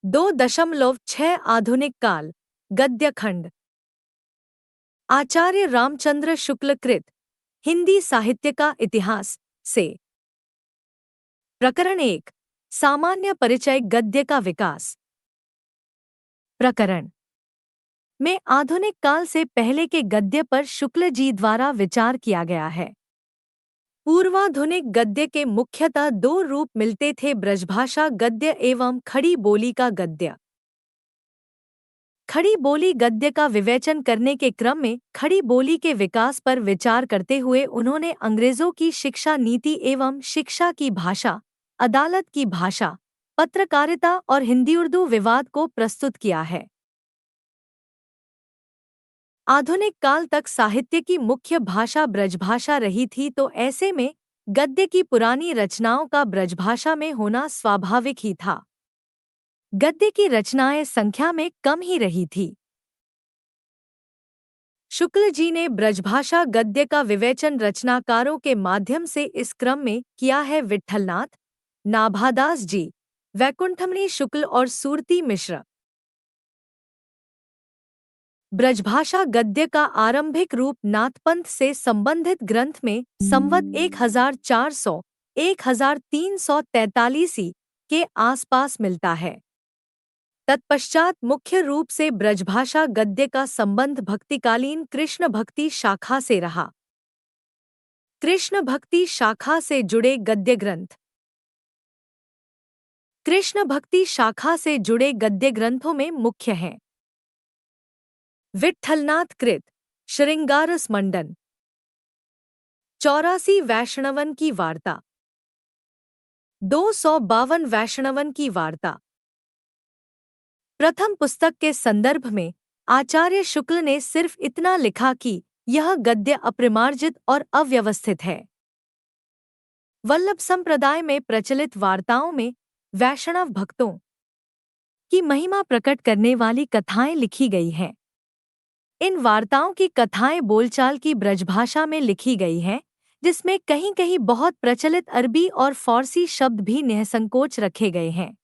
2.6 आधुनिक काल गद्य खंड आचार्य रामचंद्र शुक्ल कृत हिंदी साहित्य का इतिहास से प्रकरण 1 सामान्य परिचय गद्य का विकास प्रकरण में आधुनिक काल से पहले के गद्य पर शुक्ल जी द्वारा विचार किया गया है। पूर्वाधुनिक गद्य के मुख्यतः दो रूप मिलते थे, ब्रजभाषा गद्य एवं खड़ी बोली का गद्य। खड़ी बोली गद्य का विवेचन करने के क्रम में खड़ी बोली के विकास पर विचार करते हुए उन्होंने अंग्रेजों की शिक्षा नीति एवं शिक्षा की भाषा, अदालत की भाषा, पत्रकारिता और हिंदी उर्दू विवाद को प्रस्तुत किया है। आधुनिक काल तक साहित्य की मुख्य भाषा ब्रजभाषा रही थी, तो ऐसे में गद्य की पुरानी रचनाओं का ब्रजभाषा में होना स्वाभाविक ही था। गद्य की रचनाएं संख्या में कम ही रही थी। शुक्ल जी ने ब्रजभाषा गद्य का विवेचन रचनाकारों के माध्यम से इस क्रम में किया है। विट्ठलनाथ, नाभादास जी, वैकुंठमणि शुक्ल और सूरती मिश्र। ब्रजभाषा गद्य का आरंभिक रूप नाथपंथ से संबंधित ग्रंथ में संवत 1400-1343 के आसपास मिलता है। तत्पश्चात मुख्य रूप से ब्रजभाषा गद्य का संबंध भक्तिकालीन कृष्ण भक्ति शाखा से रहा। कृष्ण भक्ति शाखा से जुड़े गद्य ग्रंथ। कृष्ण भक्ति शाखा से जुड़े गद्य ग्रंथों में मुख्य हैं विट्ठलनाथ कृत श्रृंगारस मंडन, 84 वैष्णवन की वार्ता, 252 वैष्णवन की वार्ता। प्रथम पुस्तक के संदर्भ में आचार्य शुक्ल ने सिर्फ इतना लिखा कि यह गद्य अप्रामार्जित और अव्यवस्थित है। वल्लभ संप्रदाय में प्रचलित वार्ताओं में वैष्णव भक्तों की महिमा प्रकट करने वाली कथाएं लिखी गई हैं। इन वार्ताओं की कथाएं बोलचाल की ब्रजभाषा में लिखी गई हैं, जिसमें कहीं कहीं बहुत प्रचलित अरबी और फारसी शब्द भी निःसंकोच रखे गए हैं।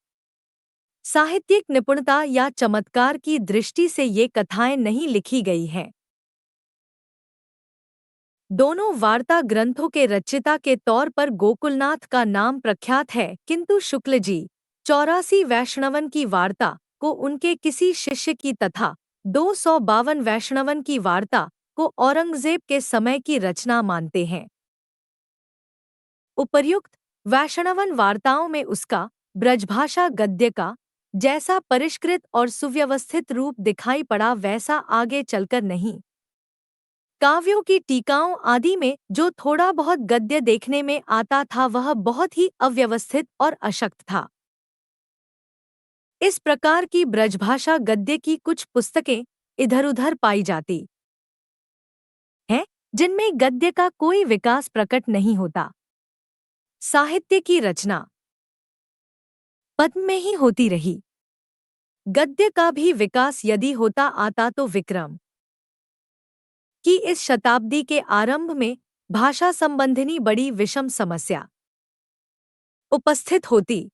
साहित्यिक निपुणता या चमत्कार की दृष्टि से ये कथाएं नहीं लिखी गई हैं। दोनों वार्ता ग्रंथों के रचयिता के तौर पर गोकुलनाथ का नाम प्रख्यात है, किंतु शुक्ल जी 84 वैष्णवन की वार्ता को उनके किसी शिष्य की तथा 252 वैष्णवन की वार्ता को औरंगजेब के समय की रचना मानते हैं। उपर्युक्त वैष्णवन वार्ताओं में उसका ब्रजभाषा गद्य का जैसा परिष्कृत और सुव्यवस्थित रूप दिखाई पड़ा, वैसा आगे चलकर नहीं। काव्यों की टीकाओं आदि में जो थोड़ा बहुत गद्य देखने में आता था, वह बहुत ही अव्यवस्थित और अशक्त था। इस प्रकार की ब्रजभाषा गद्य की कुछ पुस्तकें इधर-उधर पाई जाती हैं, जिनमें गद्य का कोई विकास प्रकट नहीं होता। साहित्य की रचना पद्य में ही होती रही। गद्य का भी विकास यदि होता आता तो विक्रम की इस शताब्दी के आरंभ में भाषा संबंधिनी बड़ी विषम समस्या उपस्थित होती,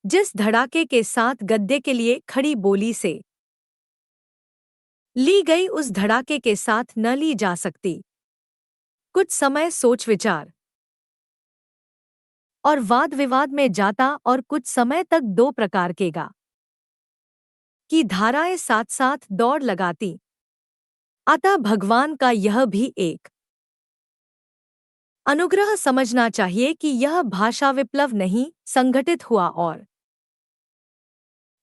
जिस धड़ाके के साथ गद्य के लिए खड़ी बोली से ली गई, उस धड़ाके के साथ न ली जा सकती। कुछ समय सोच विचार और वाद विवाद में जाता और कुछ समय तक दो प्रकार के गा की धाराएं साथ साथ दौड़ लगाती। अतः भगवान का यह भी एक अनुग्रह समझना चाहिए कि यह भाषा विप्लव नहीं संघटित हुआ और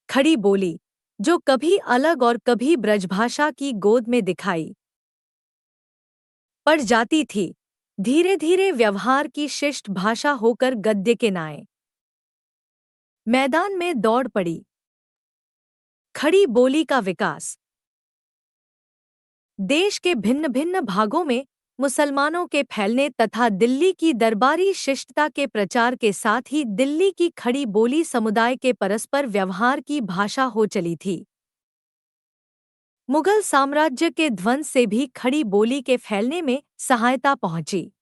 खड़ी बोली, जो कभी अलग और कभी ब्रजभाषा की गोद में दिखाई पड़ जाती थी, धीरे धीरे व्यवहार की शिष्ट भाषा होकर गद्य के नाए मैदान में दौड़ पड़ी। खड़ी बोली का विकास देश के भिन्न भिन्न भागों में मुसलमानों के फैलने तथा दिल्ली की दरबारी शिष्टता के प्रचार के साथ ही दिल्ली की खड़ी बोली समुदाय के परस्पर व्यवहार की भाषा हो चली थी। मुगल साम्राज्य के ध्वंस से भी खड़ी बोली के फैलने में सहायता पहुंची।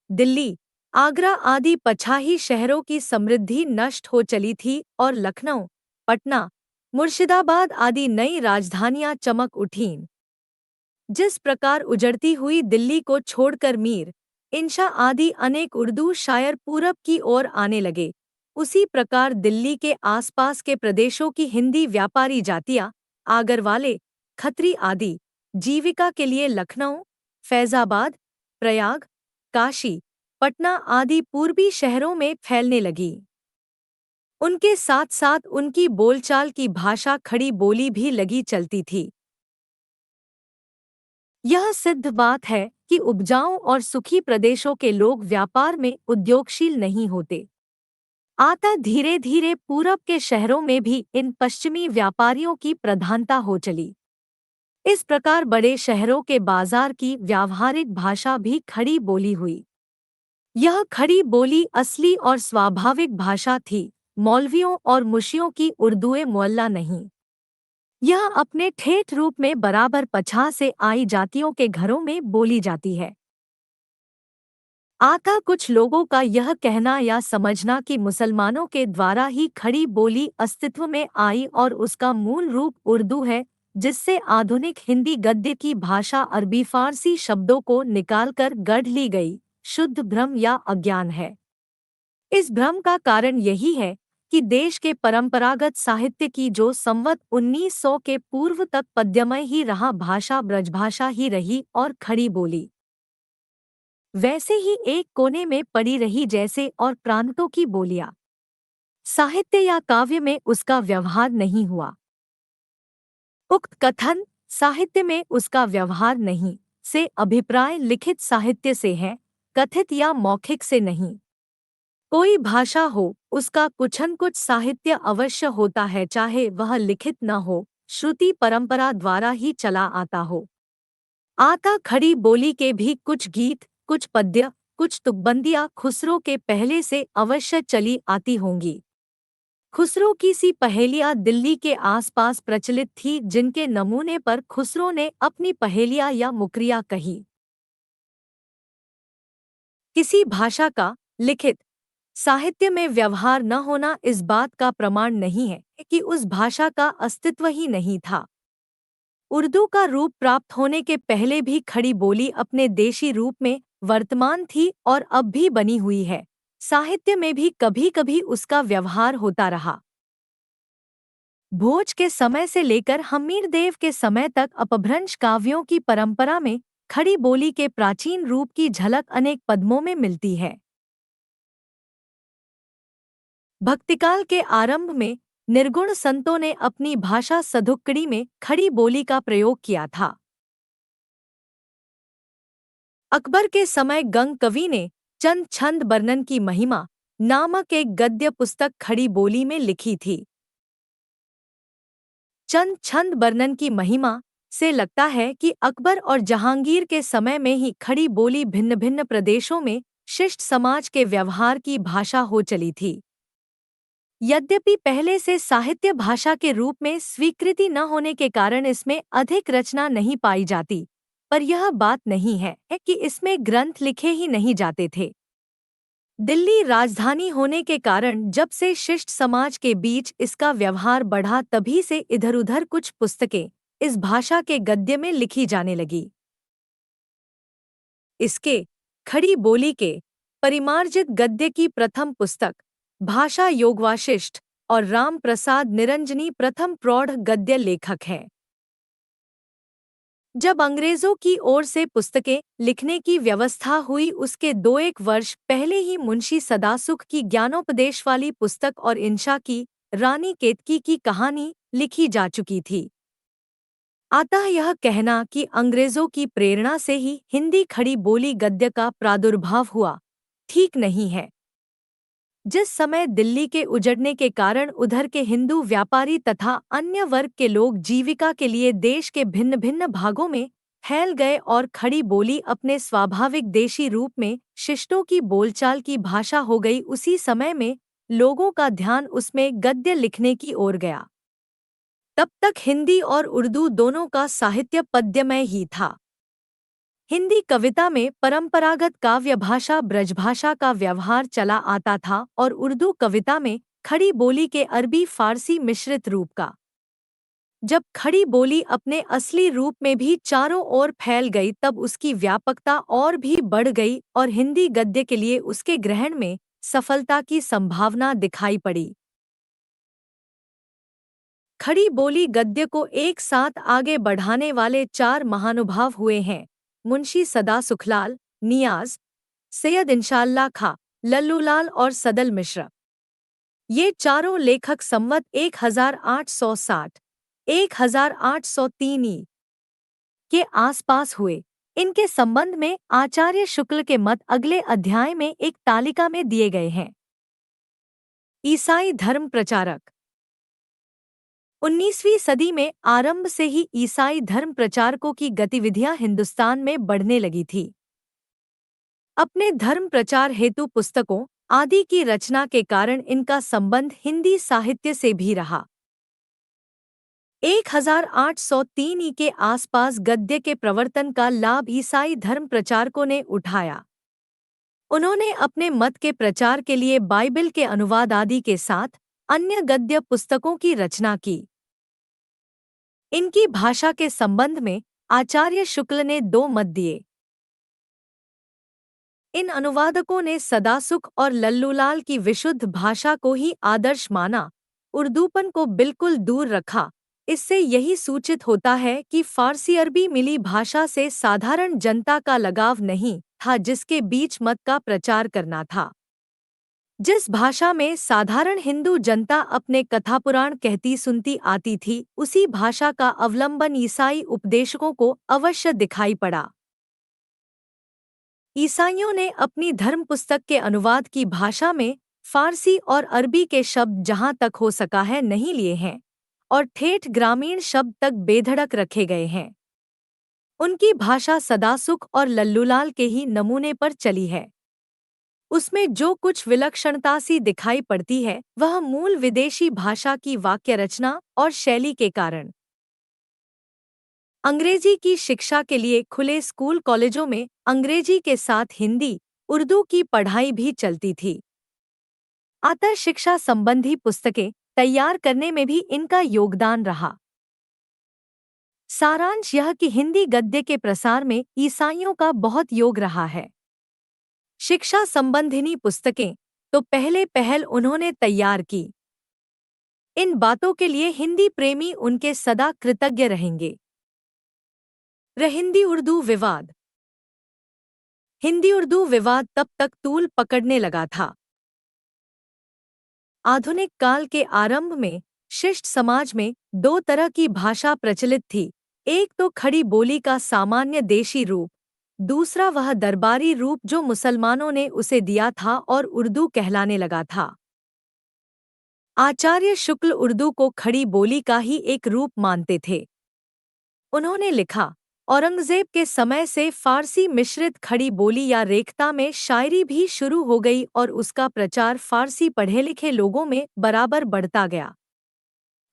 दिल्ली, आगरा आदि पछाही शहरों की समृद्धि नष्ट हो चली थी और लखनऊ, पटना, मुर्शिदाबाद आदि नई राजधानियां चमक उठीं। जिस प्रकार उजड़ती हुई दिल्ली को छोड़कर मीर, इंशा आदि अनेक उर्दू शायर पूरब की ओर आने लगे, उसी प्रकार दिल्ली के आसपास के प्रदेशों की हिंदी व्यापारी जातियां, आगरवाले, खत्री आदि, जीविका के लिए लखनऊ, फैजाबाद, प्रयाग, काशी, पटना आदि पूर्वी शहरों में फैलने लगी। उनके साथ साथ उनकी बोलचाल की भाषा खड़ी बोली भी लगी चलती थी। यह सिद्ध बात है कि उपजाऊ और सुखी प्रदेशों के लोग व्यापार में उद्योगशील नहीं होते। आता धीरे धीरे पूरब के शहरों में भी इन पश्चिमी व्यापारियों की प्रधानता हो चली। इस प्रकार बड़े शहरों के बाजार की व्यावहारिक भाषा भी खड़ी बोली हुई। यह खड़ी बोली असली और स्वाभाविक भाषा थी, मौलवियों और मुशियों की उर्दूए मुअल्ला नहीं। यह अपने ठेठ रूप में बराबर पछा से आई जातियों के घरों में बोली जाती है। आता कुछ लोगों का यह कहना या समझना कि मुसलमानों के द्वारा ही खड़ी बोली अस्तित्व में आई और उसका मूल रूप उर्दू है, जिससे आधुनिक हिंदी गद्य की भाषा अरबी फारसी शब्दों को निकालकर गढ़ ली गई, शुद्ध भ्रम या अज्ञान है। इस भ्रम का कारण यही है कि देश के परंपरागत साहित्य की जो संवत 1900 के पूर्व तक पद्यमय ही रहा भाषा ब्रजभाषा ही रही और खड़ी बोली वैसे ही एक कोने में पड़ी रही जैसे और प्रांतों की बोलियां। साहित्य या काव्य में उसका व्यवहार नहीं हुआ। उक्त कथन साहित्य में उसका व्यवहार नहीं से अभिप्राय लिखित साहित्य से है, कथित या मौखिक से नहीं। कोई भाषा हो, उसका कुछन कुछ साहित्य अवश्य होता है, चाहे वह लिखित न हो, श्रुति परंपरा द्वारा ही चला आता हो। आता खड़ी बोली के भी कुछ गीत, कुछ पद्य, कुछ तुकबंदियाँ खुसरो के पहले से अवश्य चली आती होंगी। खुसरो की सी पहेलियाँ दिल्ली के आसपास प्रचलित थी, जिनके नमूने पर खुसरो ने अपनी पहेलियाँ या मुकरियाँ कही। किसी भाषा का लिखित साहित्य में व्यवहार न होना इस बात का प्रमाण नहीं है कि उस भाषा का अस्तित्व ही नहीं था। उर्दू का रूप प्राप्त होने के पहले भी खड़ी बोली अपने देशी रूप में वर्तमान थी और अब भी बनी हुई है। साहित्य में भी कभी कभी उसका व्यवहार होता रहा। भोज के समय से लेकर हम्मीरदेव के समय तक अपभ्रंश काव्यों की परंपरा में खड़ी बोली के प्राचीन रूप की झलक अनेक पद्मों में मिलती है। भक्तिकाल के आरंभ में निर्गुण संतों ने अपनी भाषा सधुक्कड़ी में खड़ी बोली का प्रयोग किया था। अकबर के समय गंग कवि ने चंद छंद वर्णन की महिमा नामक एक गद्य पुस्तक खड़ी बोली में लिखी थी। चंद छंद वर्णन की महिमा से लगता है कि अकबर और जहांगीर के समय में ही खड़ी बोली भिन्न भिन्न प्रदेशों में शिष्ट समाज के व्यवहार की भाषा हो चली थी। यद्यपि पहले से साहित्य भाषा के रूप में स्वीकृति न होने के कारण इसमें अधिक रचना नहीं पाई जाती, पर यह बात नहीं है कि इसमें ग्रंथ लिखे ही नहीं जाते थे। दिल्ली राजधानी होने के कारण जब से शिष्ट समाज के बीच इसका व्यवहार बढ़ा, तभी से इधर-उधर कुछ पुस्तकें इस भाषा के गद्य में लिखी जाने लगी। इसके खड़ी बोली के परिमार्जित गद्य की प्रथम पुस्तक भाषा योगवाशिष्ठ और राम प्रसाद निरंजनी प्रथम प्रौढ़ गद्य लेखक हैं। जब अंग्रेजों की ओर से पुस्तकें लिखने की व्यवस्था हुई, उसके 2-1 वर्ष पहले ही मुंशी सदासुख की ज्ञानोपदेश वाली पुस्तक और इंशा की रानी केतकी की कहानी लिखी जा चुकी थी। अतः यह कहना कि अंग्रेजों की प्रेरणा से ही हिंदी खड़ी बोली गद्य का प्रादुर्भाव हुआ, ठीक नहीं है। जिस समय दिल्ली के उजड़ने के कारण उधर के हिंदू व्यापारी तथा अन्य वर्ग के लोग जीविका के लिए देश के भिन्न भिन्न भागों में फैल गए और खड़ी बोली अपने स्वाभाविक देशी रूप में शिष्टों की बोलचाल की भाषा हो गई, उसी समय में लोगों का ध्यान उसमें गद्य लिखने की ओर गया। तब तक हिंदी और उर्दू दोनों का साहित्य पद्यमय ही था। हिंदी कविता में परंपरागत काव्य भाषा ब्रजभाषा का व्यवहार चला आता था और उर्दू कविता में खड़ी बोली के अरबी फारसी मिश्रित रूप का। जब खड़ी बोली अपने असली रूप में भी चारों ओर फैल गई तब उसकी व्यापकता और भी बढ़ गई और हिंदी गद्य के लिए उसके ग्रहण में सफलता की संभावना दिखाई पड़ी। खड़ी बोली गद्य को एक साथ आगे बढ़ाने वाले चार महानुभाव हुए हैं: मुंशी सदा सुखलाल, नियाज, सैयद इंशाअल्लाह खां, लल्लूलाल और सदल मिश्र। ये चारों लेखक संवत 1860, 1803 के आसपास हुए। इनके संबंध में आचार्य शुक्ल के मत अगले अध्याय में एक तालिका में दिए गए हैं। ईसाई धर्म प्रचारक। 19वीं सदी में आरंभ से ही ईसाई धर्म प्रचारकों की गतिविधियां हिंदुस्तान में बढ़ने लगी थी। अपने धर्म प्रचार हेतु पुस्तकों आदि की रचना के कारण इनका संबंध हिंदी साहित्य से भी रहा। 1803 के आसपास गद्य के प्रवर्तन का लाभ ईसाई धर्म प्रचारकों ने उठाया। उन्होंने अपने मत के प्रचार के लिए बाइबल के अनुवाद आदि के साथ अन्य गद्य पुस्तकों की रचना की। इनकी भाषा के संबंध में आचार्य शुक्ल ने दो मत दिए। इन अनुवादकों ने सदासुख और लल्लूलाल की विशुद्ध भाषा को ही आदर्श माना, उर्दूपन को बिल्कुल दूर रखा। इससे यही सूचित होता है कि फारसी अरबी मिली भाषा से साधारण जनता का लगाव नहीं था, जिसके बीच मत का प्रचार करना था। जिस भाषा में साधारण हिंदू जनता अपने कथापुराण कहती सुनती आती थी, उसी भाषा का अवलंबन ईसाई उपदेशकों को अवश्य दिखाई पड़ा। ईसाइयों ने अपनी धर्म पुस्तक के अनुवाद की भाषा में फारसी और अरबी के शब्द जहां तक हो सका है नहीं लिए हैं और ठेठ ग्रामीण शब्द तक बेधड़क रखे गए हैं। उनकी भाषा सदासुख और लल्लूलाल के ही नमूने पर चली है। उसमें जो कुछ विलक्षणता सी दिखाई पड़ती है वह मूल विदेशी भाषा की वाक्य रचना और शैली के कारण। अंग्रेजी की शिक्षा के लिए खुले स्कूल कॉलेजों में अंग्रेजी के साथ हिंदी, उर्दू की पढ़ाई भी चलती थी। अतः शिक्षा संबंधी पुस्तकें तैयार करने में भी इनका योगदान रहा। सारांश यह कि हिंदी गद्य के प्रसार में ईसाइयों का बहुत योग रहा है। शिक्षा संबंधिनी पुस्तकें तो पहले पहल उन्होंने तैयार की। इन बातों के लिए हिंदी प्रेमी उनके सदा कृतज्ञ रहेंगे। हिंदी उर्दू विवाद। हिंदी उर्दू विवाद तब तक तूल पकड़ने लगा था। आधुनिक काल के आरंभ में शिष्ट समाज में दो तरह की भाषा प्रचलित थी, एक तो खड़ी बोली का सामान्य देशी रूप, दूसरा वह दरबारी रूप जो मुसलमानों ने उसे दिया था और उर्दू कहलाने लगा था। आचार्य शुक्ल उर्दू को खड़ी बोली का ही एक रूप मानते थे। उन्होंने लिखा, औरंगजेब के समय से फारसी मिश्रित खड़ी बोली या रेखता में शायरी भी शुरू हो गई और उसका प्रचार फारसी पढ़े लिखे लोगों में बराबर बढ़ता गया।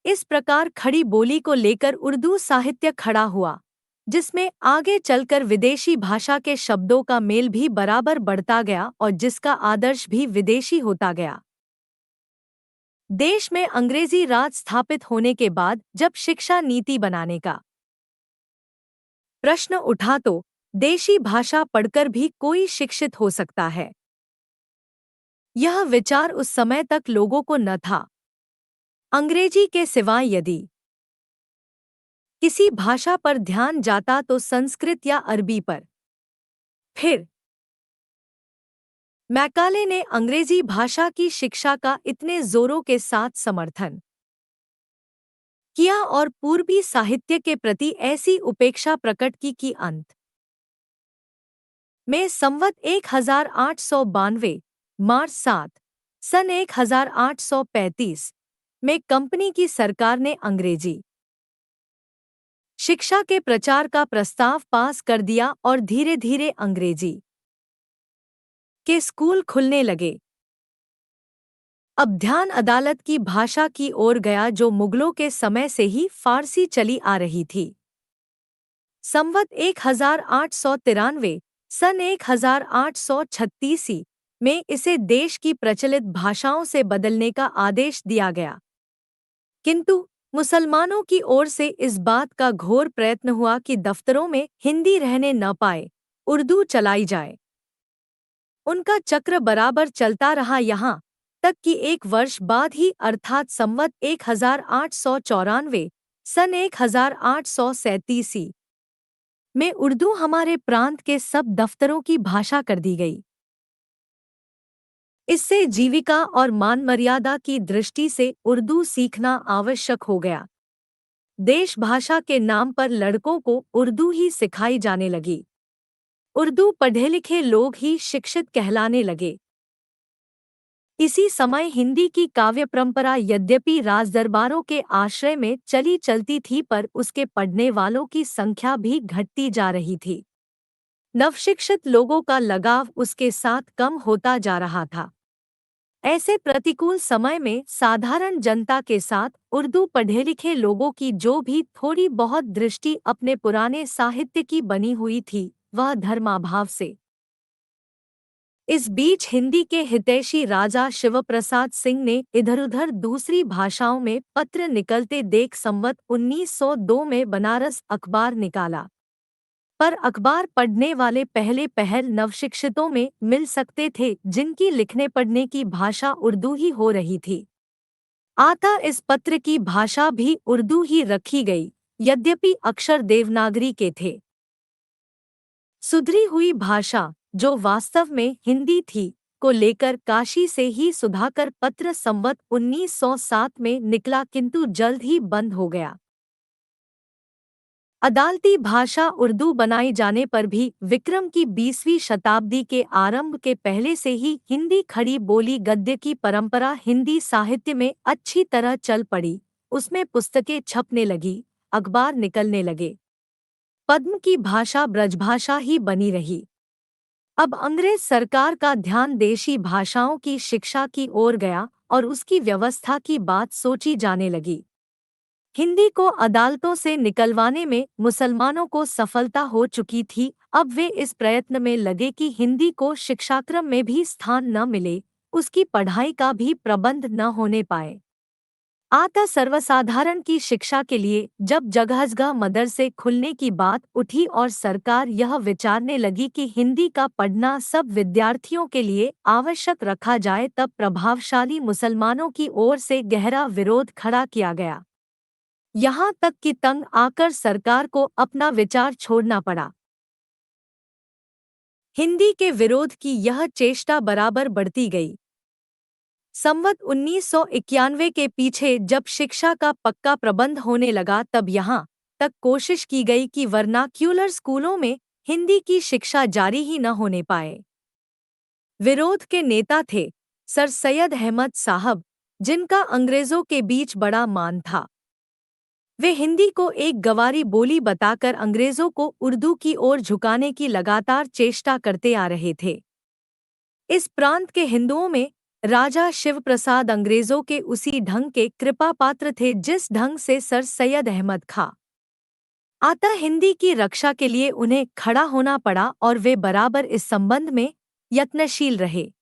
इस प्रकार खड़ी बोली को लेकर उर्दू साहित्य खड़ा हुआ, जिसमें आगे चलकर विदेशी भाषा के शब्दों का मेल भी बराबर बढ़ता गया और जिसका आदर्श भी विदेशी होता गया। देश में अंग्रेजी राज स्थापित होने के बाद जब शिक्षा नीति बनाने का प्रश्न उठा तो देशी भाषा पढ़कर भी कोई शिक्षित हो सकता है, यह विचार उस समय तक लोगों को न था। अंग्रेजी के सिवाय यदि किसी भाषा पर ध्यान जाता तो संस्कृत या अरबी पर। फिर मैकाले ने अंग्रेजी भाषा की शिक्षा का इतने जोरों के साथ समर्थन किया और पूर्वी साहित्य के प्रति ऐसी उपेक्षा प्रकट की कि अंत में संवत 1892 मार्च 7 सन 1835 में कंपनी की सरकार ने अंग्रेजी शिक्षा के प्रचार का प्रस्ताव पास कर दिया और धीरे धीरे अंग्रेजी के स्कूल खुलने लगे। अब ध्यान अदालत की भाषा की ओर गया जो मुगलों के समय से ही फारसी चली आ रही थी। संवत 1893 सन 1836 में इसे देश की प्रचलित भाषाओं से बदलने का आदेश दिया गया। किंतु मुसलमानों की ओर से इस बात का घोर प्रयत्न हुआ कि दफ्तरों में हिंदी रहने न पाए, उर्दू चलाई जाए। उनका चक्र बराबर चलता रहा, यहाँ तक कि एक वर्ष बाद ही अर्थात संवत 1894 सन 1837 में उर्दू हमारे प्रांत के सब दफ्तरों की भाषा कर दी गई। इससे जीविका और मान मर्यादा की दृष्टि से उर्दू सीखना आवश्यक हो गया। देश भाषा के नाम पर लड़कों को उर्दू ही सिखाई जाने लगी। उर्दू पढ़े लिखे लोग ही शिक्षित कहलाने लगे। इसी समय हिंदी की काव्य परंपरा यद्यपि राजदरबारों के आश्रय में चली चलती थी, पर उसके पढ़ने वालों की संख्या भी घटती जा रही थी। नवशिक्षित लोगों का लगाव उसके साथ कम होता जा रहा था। ऐसे प्रतिकूल समय में साधारण जनता के साथ उर्दू पढ़े लिखे लोगों की जो भी थोड़ी बहुत दृष्टि अपने पुराने साहित्य की बनी हुई थी, वह धर्माभाव से। इस बीच हिंदी के हितैषी राजा शिवप्रसाद सिंह ने इधर-उधर दूसरी भाषाओं में पत्र निकलते देख संवत 1902 में बनारस अखबार निकाला। पर अखबार पढ़ने वाले पहले पहल नवशिक्षितों में मिल सकते थे, जिनकी लिखने पढ़ने की भाषा उर्दू ही हो रही थी। अतः इस पत्र की भाषा भी उर्दू ही रखी गई, यद्यपि अक्षर देवनागरी के थे। सुधरी हुई भाषा, जो वास्तव में हिंदी थी, को लेकर काशी से ही सुधाकर पत्र संवत 1907 में निकला, किंतु जल्द ही बंद हो गया। अदालती भाषा उर्दू बनाई जाने पर भी विक्रम की 20वीं शताब्दी के आरंभ के पहले से ही हिंदी खड़ी बोली गद्य की परंपरा हिंदी साहित्य में अच्छी तरह चल पड़ी। उसमें पुस्तकें छपने लगी, अखबार निकलने लगे। पद्म की भाषा ब्रजभाषा ही बनी रही। अब अंग्रेज सरकार का ध्यान देशी भाषाओं की शिक्षा की ओर गया और उसकी व्यवस्था की बात सोची जाने लगी। हिंदी को अदालतों से निकलवाने में मुसलमानों को सफलता हो चुकी थी। अब वे इस प्रयत्न में लगे कि हिंदी को शिक्षाक्रम में भी स्थान न मिले, उसकी पढ़ाई का भी प्रबंध न होने पाए। अतः सर्वसाधारण की शिक्षा के लिए जब जगह मदरसे खुलने की बात उठी और सरकार यह विचारने लगी कि हिंदी का पढ़ना सब विद्यार्थियों के लिए आवश्यक रखा जाए, तब प्रभावशाली मुसलमानों की ओर से गहरा विरोध खड़ा किया गया। यहाँ तक कि तंग आकर सरकार को अपना विचार छोड़ना पड़ा। हिंदी के विरोध की यह चेष्टा बराबर बढ़ती गई। संवत 1991 के पीछे जब शिक्षा का पक्का प्रबंध होने लगा, तब यहाँ तक कोशिश की गई कि वर्नाक्यूलर स्कूलों में हिंदी की शिक्षा जारी ही न होने पाए। विरोध के नेता थे सर सैयद अहमद साहब, जिनका अंग्रेजों के बीच बड़ा मान था। वे हिंदी को एक गंवारी बोली बताकर अंग्रेजों को उर्दू की ओर झुकाने की लगातार चेष्टा करते आ रहे थे। इस प्रांत के हिंदुओं में राजा शिवप्रसाद अंग्रेजों के उसी ढंग के कृपा पात्र थे जिस ढंग से सर सैयद अहमद खां। अतः हिंदी की रक्षा के लिए उन्हें खड़ा होना पड़ा और वे बराबर इस संबंध में यत्नशील रहे।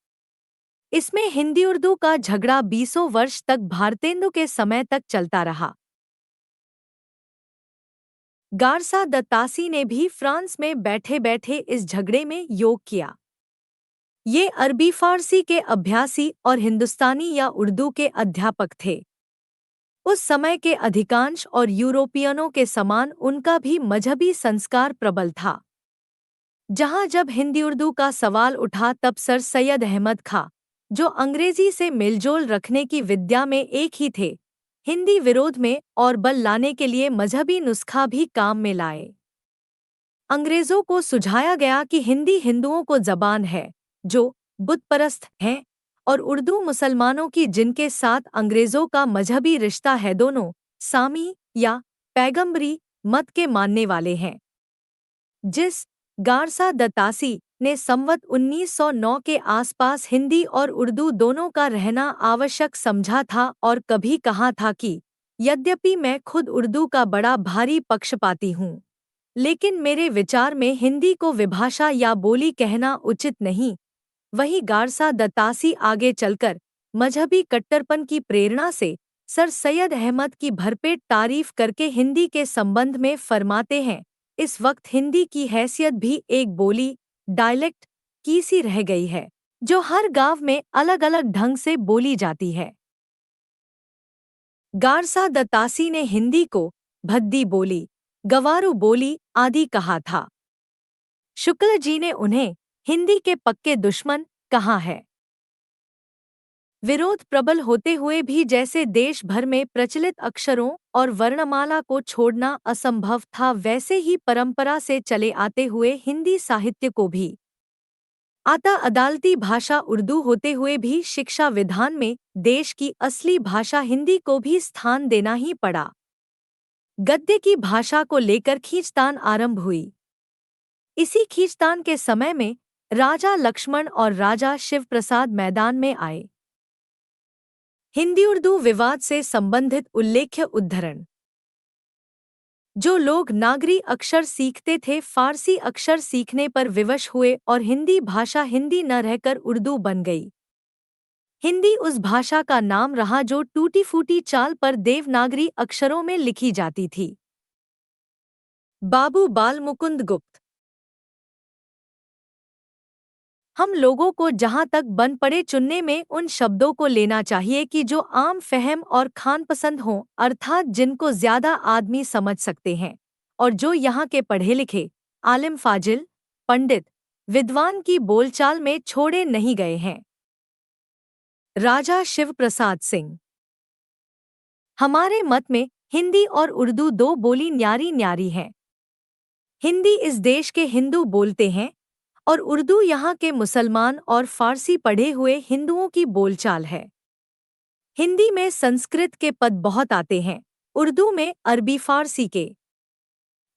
इसमें हिंदी उर्दू का झगड़ा 20 वर्ष तक भारतेंदु के समय तक चलता रहा। गारसा दत्तासी ने भी फ्रांस में बैठे बैठे इस झगड़े में योग किया। ये अरबी फारसी के अभ्यासी और हिंदुस्तानी या उर्दू के अध्यापक थे। उस समय के अधिकांश और यूरोपियनों के समान उनका भी मजहबी संस्कार प्रबल था। जहां जब हिंदी उर्दू का सवाल उठा, तब सर सैयद अहमद खां, जो अंग्रेजी से मेलजोल रखने की विद्या में एक ही थे, हिंदी विरोध में और बल लाने के लिए मजहबी नुस्खा भी काम में लाए। अंग्रेजों को सुझाया गया कि हिंदी हिंदुओं को जबान है जो बुतपरस्त हैं, और उर्दू मुसलमानों की जिनके साथ अंग्रेजों का मजहबी रिश्ता है, दोनों सामी या पैगंबरी मत के मानने वाले हैं। जिस गारसा दत्तासी ने संवत 1909 के आसपास हिंदी और उर्दू दोनों का रहना आवश्यक समझा था और कभी कहा था कि यद्यपि मैं खुद उर्दू का बड़ा भारी पक्षपाती हूँ, लेकिन मेरे विचार में हिंदी को विभाषा या बोली कहना उचित नहीं, वहीं गारसा दत्तासी आगे चलकर मजहबी कट्टरपन की प्रेरणा से सर सैयद अहमद की भरपेट तारीफ करके हिंदी के संबंध में फरमाते हैं, इस वक्त हिंदी की हैसियत भी एक बोली, डायलेक्ट की सी रह गई है, जो हर गांव में अलग अलग ढंग से बोली जाती है। गारसा दत्तासी ने हिंदी को भद्दी बोली, गवारू बोली आदि कहा था। शुक्ल जी ने उन्हें हिंदी के पक्के दुश्मन कहा है। विरोध प्रबल होते हुए भी जैसे देश भर में प्रचलित अक्षरों और वर्णमाला को छोड़ना असंभव था, वैसे ही परंपरा से चले आते हुए हिंदी साहित्य को भी आता अदालती भाषा उर्दू होते हुए भी शिक्षा विधान में देश की असली भाषा हिंदी को भी स्थान देना ही पड़ा। गद्य की भाषा को लेकर खींचतान आरंभ हुई। इसी खींचतान के समय में राजा लक्ष्मण और राजा शिव प्रसाद मैदान में आए। हिंदी उर्दू विवाद से संबंधित उल्लेख्य उद्धरण। जो लोग नागरी अक्षर सीखते थे फारसी अक्षर सीखने पर विवश हुए और हिंदी भाषा हिंदी न रहकर उर्दू बन गई। हिंदी उस भाषा का नाम रहा जो टूटी फूटी चाल पर देवनागरी अक्षरों में लिखी जाती थी। बाबू बाल मुकुंद गुप्त। हम लोगों को जहाँ तक बन पड़े चुनने में उन शब्दों को लेना चाहिए कि जो आम फहम और खान पसंद हों, अर्थात जिनको ज्यादा आदमी समझ सकते हैं और जो यहाँ के पढ़े लिखे आलिम फाजिल पंडित विद्वान की बोलचाल में छोड़े नहीं गए हैं। राजा शिव प्रसाद सिंह। हमारे मत में हिंदी और उर्दू दो बोली न्यारी न्यारी हैं। हिंदी इस देश के हिंदू बोलते हैं और उर्दू यहाँ के मुसलमान और फारसी पढ़े हुए हिंदुओं की बोलचाल है। हिंदी में संस्कृत के पद बहुत आते हैं, उर्दू में अरबी फारसी के,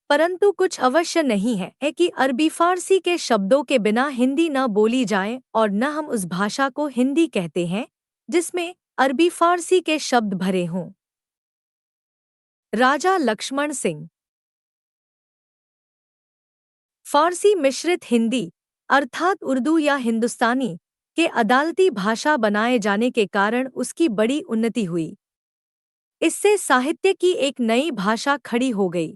परंतु कुछ अवश्य नहीं है कि अरबी फारसी के शब्दों के बिना हिंदी न बोली जाए और न हम उस भाषा को हिंदी कहते हैं जिसमें अरबी फारसी के शब्द भरे हों। राजा लक्ष्मण सिंह। फारसी मिश्रित हिंदी अर्थात उर्दू या हिंदुस्तानी के अदालती भाषा बनाए जाने के कारण उसकी बड़ी उन्नति हुई। इससे साहित्य की एक नई भाषा खड़ी हो गई।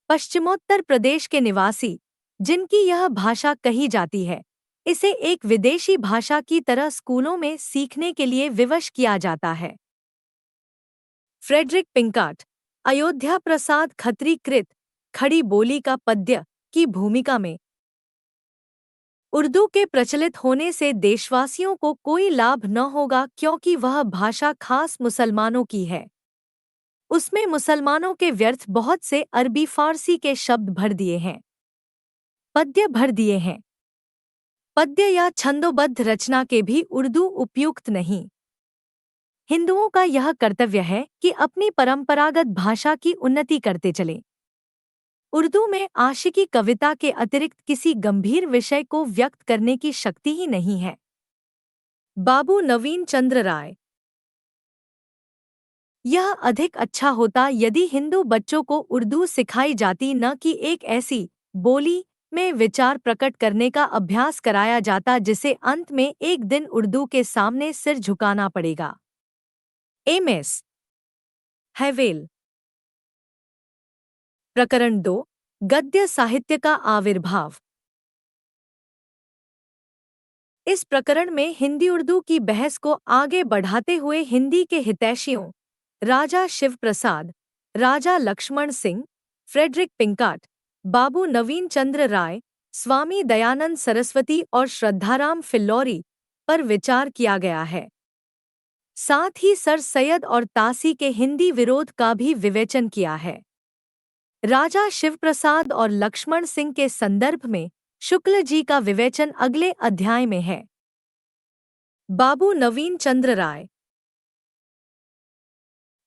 पश्चिमोत्तर प्रदेश के निवासी जिनकी यह भाषा कही जाती है, इसे एक विदेशी भाषा की तरह स्कूलों में सीखने के लिए विवश किया जाता है। फ्रेडरिक पिंकार्ट। अयोध्या प्रसाद खत्री कृत खड़ी बोली का पद्य की भूमिका में उर्दू के प्रचलित होने से देशवासियों को कोई लाभ न होगा क्योंकि वह भाषा खास मुसलमानों की है। उसमें मुसलमानों के व्यर्थ बहुत से अरबी फारसी के शब्द भर दिए हैं, पद्य भर दिए हैं। पद्य या छंदोबद्ध रचना के भी उर्दू उपयुक्त नहीं। हिंदुओं का यह कर्तव्य है कि अपनी परंपरागत भाषा की उन्नति करते चलें। उर्दू में आशिकी कविता के अतिरिक्त किसी गंभीर विषय को व्यक्त करने की शक्ति ही नहीं है। बाबू नवीन चंद्र राय। यह अधिक अच्छा होता यदि हिंदू बच्चों को उर्दू सिखाई जाती, न कि एक ऐसी बोली में विचार प्रकट करने का अभ्यास कराया जाता जिसे अंत में एक दिन उर्दू के सामने सिर झुकाना पड़ेगा। एम.एस. हैवेल। प्रकरण 2 गद्य साहित्य का आविर्भाव। इस प्रकरण में हिंदी उर्दू की बहस को आगे बढ़ाते हुए हिंदी के हितैषियों राजा शिव प्रसाद, राजा लक्ष्मण सिंह, फ्रेडरिक पिंकार्ट, बाबू नवीन चंद्र राय, स्वामी दयानंद सरस्वती और श्रद्धाराम फिल्लौरी पर विचार किया गया है। साथ ही सर सैयद और तासी के हिंदी विरोध का भी विवेचन किया है। राजा शिवप्रसाद और लक्ष्मण सिंह के संदर्भ में शुक्ल जी का विवेचन अगले अध्याय में है। बाबू नवीन चंद्र राय।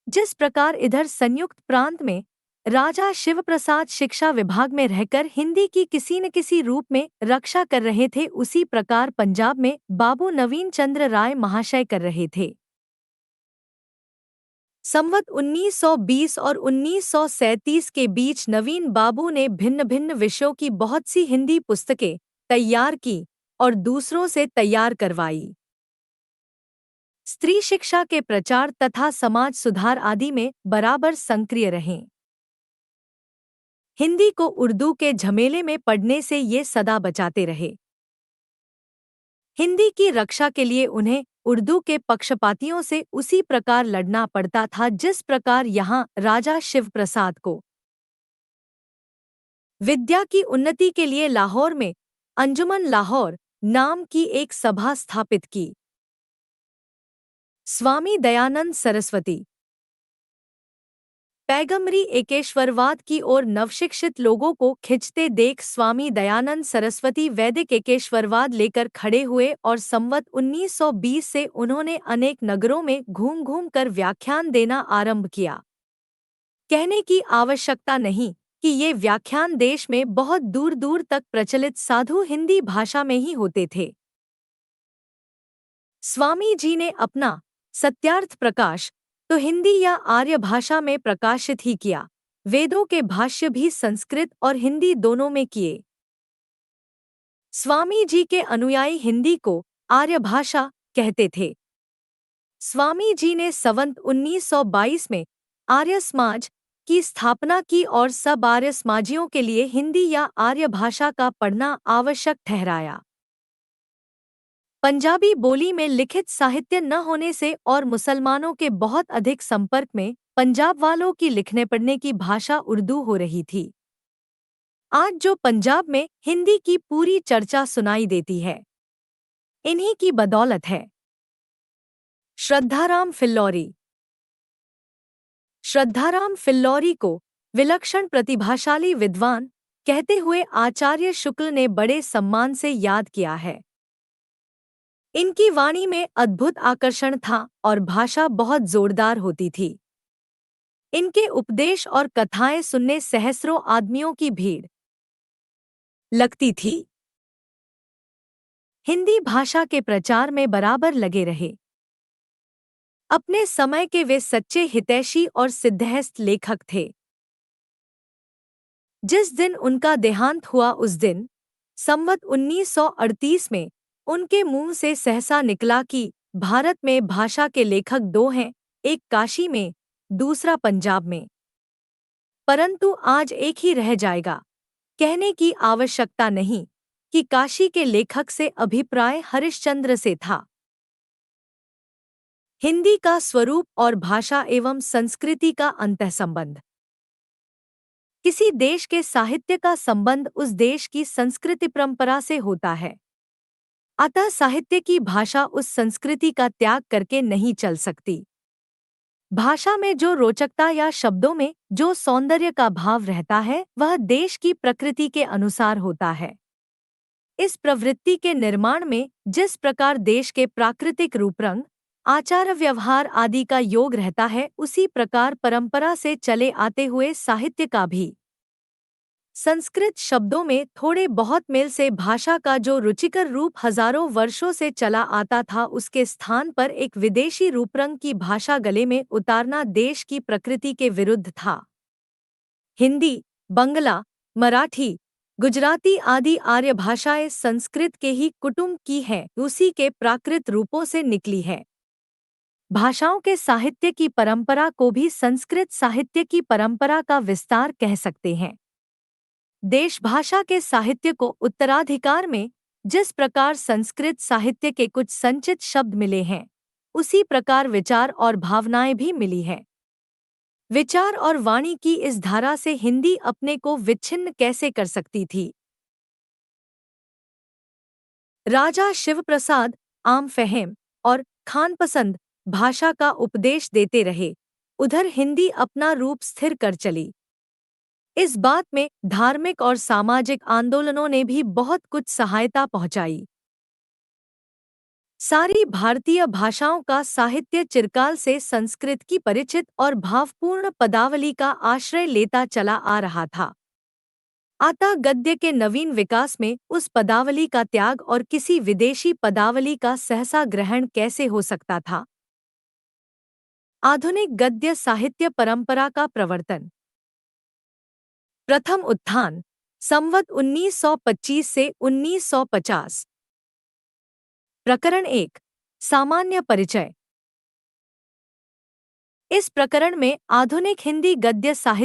जिस प्रकार इधर संयुक्त प्रांत में राजा शिवप्रसाद शिक्षा विभाग में रहकर हिंदी की किसी न किसी रूप में रक्षा कर रहे थे, उसी प्रकार पंजाब में बाबू नवीन चंद्र राय महाशय कर रहे थे। संवत 1920 और 1937 के बीच नवीन बाबू ने भिन्न भिन्न विषयों की बहुत सी हिंदी पुस्तकें तैयार की, और दूसरों से तैयार करवाई। स्त्री शिक्षा के प्रचार तथा समाज सुधार आदि में बराबर सक्रिय रहें। हिंदी को उर्दू के झमेले में पढ़ने से ये सदा बचाते रहे। हिंदी की रक्षा के लिए उन्हें उर्दू के पक्षपातियों से उसी प्रकार लड़ना पड़ता था जिस प्रकार यहाँ राजा शिव प्रसाद को विद्या की उन्नति के लिए लाहौर में अंजुमन लाहौर नाम की एक सभा स्थापित की। स्वामी दयानंद सरस्वती पैगम्बरी एकेश्वरवाद की ओर नवशिक्षित लोगों को खिंचते देख स्वामी दयानंद सरस्वती वैदिक एकेश्वरवाद लेकर खड़े हुए और संवत 1920 से उन्होंने अनेक नगरों में घूम घूम कर व्याख्यान देना आरंभ किया। कहने की आवश्यकता नहीं कि ये व्याख्यान देश में बहुत दूर दूर तक प्रचलित साधु हिंदी भाषा में ही होते थे। स्वामी जी ने अपना सत्यार्थ प्रकाश तो हिंदी या आर्य भाषा में प्रकाशित ही किया। वेदों के भाष्य भी संस्कृत और हिंदी दोनों में किए। स्वामी जी के अनुयायी हिंदी को आर्य भाषा कहते थे। स्वामी जी ने संवत 1922 में आर्य समाज की स्थापना की और सब आर्य समाजियों के लिए हिंदी या आर्य भाषा का पढ़ना आवश्यक ठहराया। पंजाबी बोली में लिखित साहित्य न होने से और मुसलमानों के बहुत अधिक संपर्क में पंजाब वालों की लिखने पढ़ने की भाषा उर्दू हो रही थी। आज जो पंजाब में हिंदी की पूरी चर्चा सुनाई देती है, इन्हीं की बदौलत है। श्रद्धाराम फिल्लौरी श्रद्धाराम फिल्लौरी को विलक्षण प्रतिभाशाली विद्वान कहते हुए आचार्य शुक्ल ने बड़े सम्मान से याद किया है। इनकी वाणी में अद्भुत आकर्षण था और भाषा बहुत जोरदार होती थी। इनके उपदेश और कथाएं सुनने सहस्रों आदमियों की भीड़ लगती थी। हिंदी भाषा के प्रचार में बराबर लगे रहे। अपने समय के वे सच्चे हितैषी और सिद्धहस्त लेखक थे। जिस दिन उनका देहांत हुआ उस दिन संवत 1938 में उनके मुंह से सहसा निकला कि भारत में भाषा के लेखक दो हैं, एक काशी में, दूसरा पंजाब में, परंतु आज एक ही रह जाएगा। कहने की आवश्यकता नहीं कि काशी के लेखक से अभिप्राय हरिश्चंद्र से था। हिंदी का स्वरूप और भाषा एवं संस्कृति का अंतःसंबंध। किसी देश के साहित्य का संबंध उस देश की संस्कृति परंपरा से होता है। अतः साहित्य की भाषा उस संस्कृति का त्याग करके नहीं चल सकती। भाषा में जो रोचकता या शब्दों में जो सौंदर्य का भाव रहता है वह देश की प्रकृति के अनुसार होता है। इस प्रवृत्ति के निर्माण में जिस प्रकार देश के प्राकृतिक रूपरंग, आचार व्यवहार आदि का योग रहता है, उसी प्रकार परंपरा से चले आते हुए साहित्य का भी संस्कृत शब्दों में थोड़े बहुत मेल से भाषा का जो रुचिकर रूप हजारों वर्षों से चला आता था, उसके स्थान पर एक विदेशी रूपरंग की भाषा गले में उतारना देश की प्रकृति के विरुद्ध था। हिंदी, बंगला, मराठी, गुजराती आदि आर्य भाषाएं संस्कृत के ही कुटुंब की हैं, उसी के प्राकृत रूपों से निकली है। भाषाओं के साहित्य की परंपरा को भी संस्कृत साहित्य की परंपरा का विस्तार कह सकते हैं। देश भाषा के साहित्य को उत्तराधिकार में जिस प्रकार संस्कृत साहित्य के कुछ संचित शब्द मिले हैं, उसी प्रकार विचार और भावनाएं भी मिली हैं। विचार और वाणी की इस धारा से हिंदी अपने को विच्छिन्न कैसे कर सकती थी? राजा शिवप्रसाद आम फहम और खानपसंद भाषा का उपदेश देते रहे, उधर हिंदी अपना रूप स्थिर कर चली। इस बात में धार्मिक और सामाजिक आंदोलनों ने भी बहुत कुछ सहायता पहुंचाई। सारी भारतीय भाषाओं का साहित्य चिरकाल से संस्कृत की परिचित और भावपूर्ण पदावली का आश्रय लेता चला आ रहा था। अतः गद्य के नवीन विकास में उस पदावली का त्याग और किसी विदेशी पदावली का सहसा ग्रहण कैसे हो सकता था? आधुनिक गद्य साहित्य परंपरा का प्रवर्तन। प्रथम उत्थान संवत 1925 से 1950। प्रकरण 1 सामान्य परिचय। इस प्रकरण में आधुनिक हिंदी गद्य साहित्य